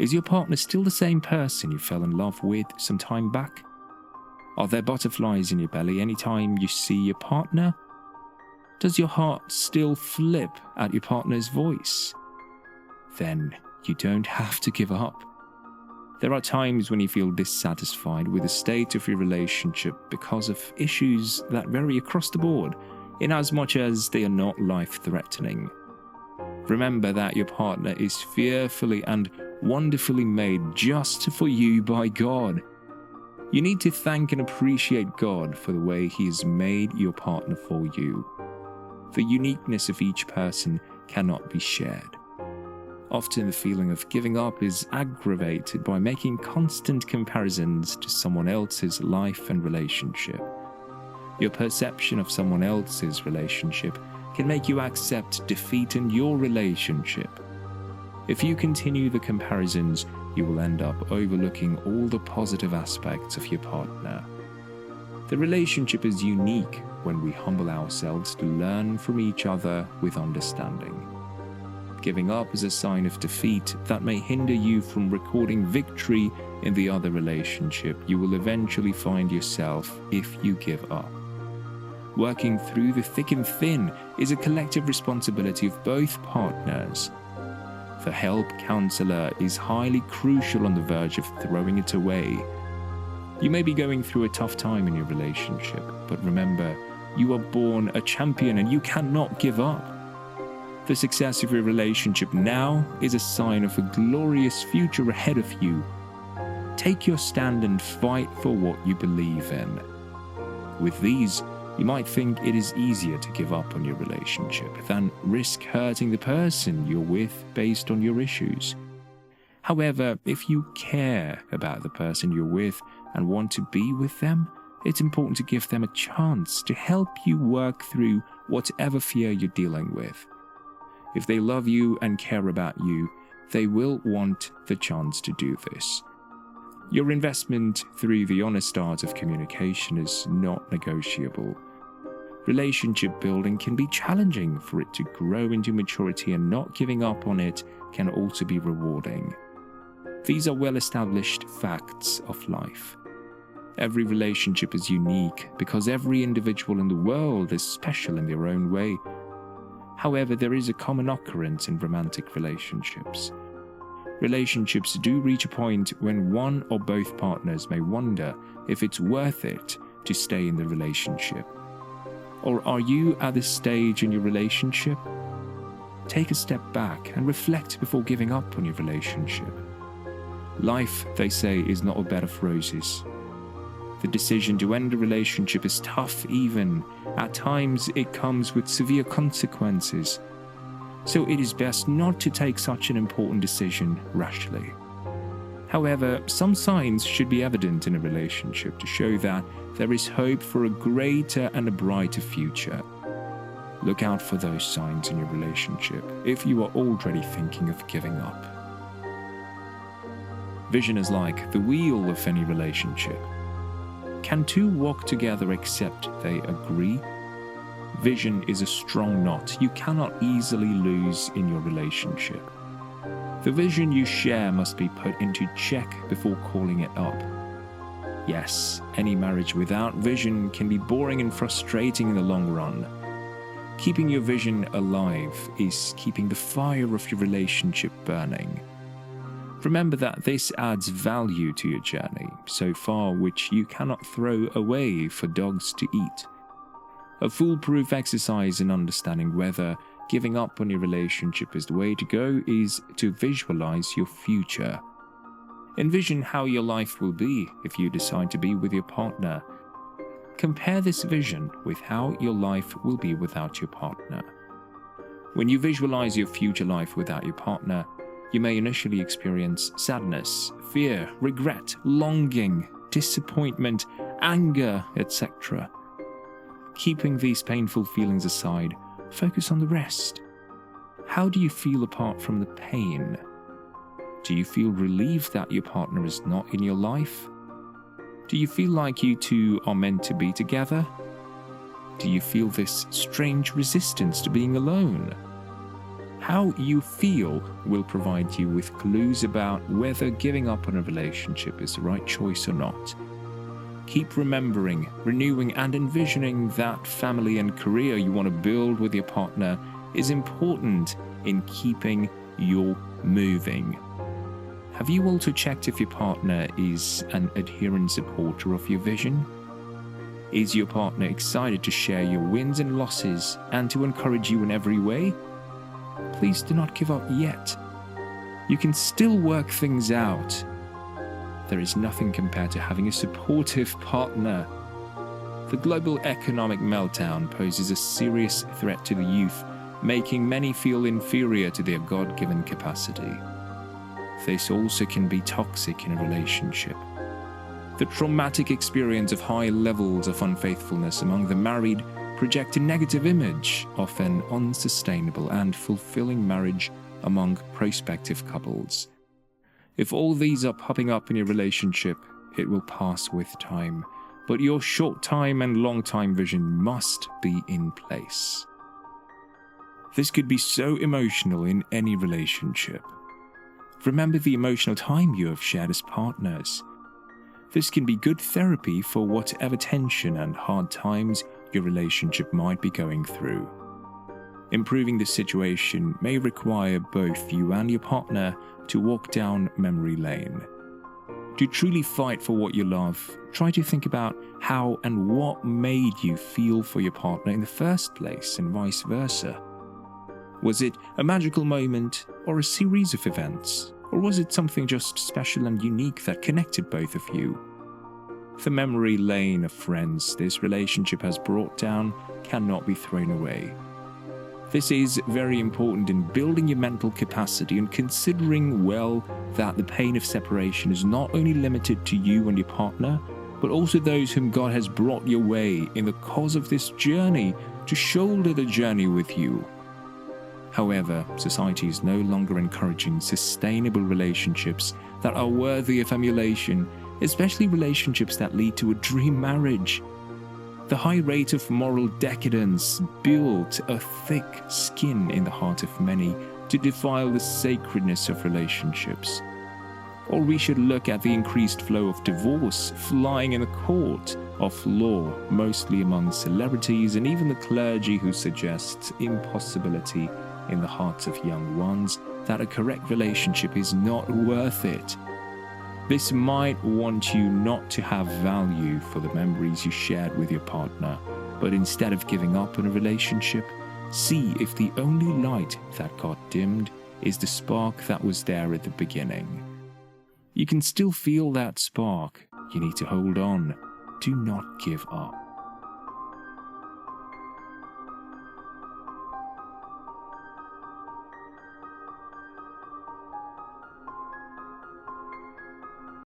Is your partner still the same person you fell in love with some time back? Are there butterflies in your belly anytime you see your partner? Does your heart still flip at your partner's voice? Then you don't have to give up. There are times when you feel dissatisfied with the state of your relationship because of issues that vary across the board, in as much as they are not life-threatening. Remember that your partner is fearfully and wonderfully made just for you by God. You need to thank and appreciate God for the way He has made your partner for you. The uniqueness of each person cannot be shared. Often the feeling of giving up is aggravated by making constant comparisons to someone else's life and relationship. Your perception of someone else's relationship can make you accept defeat in your relationship. If you continue the comparisons, you will end up overlooking all the positive aspects of your partner. The relationship is unique when we humble ourselves to learn from each other with understanding. Giving up is a sign of defeat that may hinder you from recording victory in the other relationship you will eventually find yourself if you give up. Working through the thick and thin is a collective responsibility of both partners. The help counselor is highly crucial on the verge of throwing it away. You may be going through a tough time in your relationship, but remember, you are born a champion and you cannot give up. The success of your relationship now is a sign of a glorious future ahead of you. Take your stand and fight for what you believe in. With these, you might think it is easier to give up on your relationship than risk hurting the person you're with based on your issues. However, if you care about the person you're with and want to be with them, it's important to give them a chance to help you work through whatever fear you're dealing with. If they love you and care about you, they will want the chance to do this. Your investment through the honest art of communication is not negotiable. Relationship building can be challenging. For it to grow into maturity, and not giving up on it can also be rewarding. These are well-established facts of life. Every relationship is unique because every individual in the world is special in their own way. However, there is a common occurrence in romantic relationships. Relationships do reach a point when one or both partners may wonder if it's worth it to stay in the relationship. Or are you at this stage in your relationship? Take a step back and reflect before giving up on your relationship. Life, they say, is not a bed of roses. The decision to end a relationship is tough even. At times, it comes with severe consequences. So it is best not to take such an important decision rashly. However, some signs should be evident in a relationship to show that there is hope for a greater and a brighter future. Look out for those signs in your relationship if you are already thinking of giving up. Vision is like the wheel of any relationship. Can two walk together except they agree? Vision is a strong knot you cannot easily lose in your relationship. The vision you share must be put into check before calling it up. Yes, any marriage without vision can be boring and frustrating in the long run. Keeping your vision alive is keeping the fire of your relationship burning. Remember that this adds value to your journey, so far which you cannot throw away for dogs to eat. A foolproof exercise in understanding whether giving up on your relationship is the way to go is to visualize your future. Envision how your life will be if you decide to be with your partner. Compare this vision with how your life will be without your partner. When you visualize your future life without your partner, you may initially experience sadness, fear, regret, longing, disappointment, anger, etc. Keeping these painful feelings aside, focus on the rest. How do you feel apart from the pain? Do you feel relieved that your partner is not in your life? Do you feel like you two are meant to be together? Do you feel this strange resistance to being alone? How you feel will provide you with clues about whether giving up on a relationship is the right choice or not. Keep remembering, renewing, and envisioning that family and career you want to build with your partner is important in keeping you moving. Have you also checked if your partner is an adherent supporter of your vision? Is your partner excited to share your wins and losses and to encourage you in every way? Please do not give up yet. You can still work things out. There is nothing compared to having a supportive partner. The global economic meltdown poses a serious threat to the youth, making many feel inferior to their God-given capacity. This also can be toxic in a relationship. The traumatic experience of high levels of unfaithfulness among the married project a negative image of an unsustainable and fulfilling marriage among prospective couples. If all these are popping up in your relationship, it will pass with time, but your short-time and long-time vision must be in place. This could be so emotional in any relationship. Remember the emotional time you have shared as partners. This can be good therapy for whatever tension and hard times your relationship might be going through. Improving the situation may require both you and your partner to walk down memory lane. To truly fight for what you love, try to think about how and what made you feel for your partner in the first place and vice versa. Was it a magical moment or a series of events? Or was it something just special and unique that connected both of you? The memory lane of friends this relationship has brought down cannot be thrown away. This is very important in building your mental capacity and considering well that the pain of separation is not only limited to you and your partner, but also those whom God has brought your way in the cause of this journey to shoulder the journey with you. However, society is no longer encouraging sustainable relationships that are worthy of emulation, especially relationships that lead to a dream marriage. The high rate of moral decadence built a thick skin in the heart of many to defile the sacredness of relationships. Or we should look at the increased flow of divorce flying in the court of law, mostly among celebrities and even the clergy who suggest impossibility in the hearts of young ones that a correct relationship is not worth it. This might want you not to have value for the memories you shared with your partner, but instead of giving up on a relationship, see if the only light that got dimmed is the spark that was there at the beginning. You can still feel that spark. You need to hold on. Do not give up.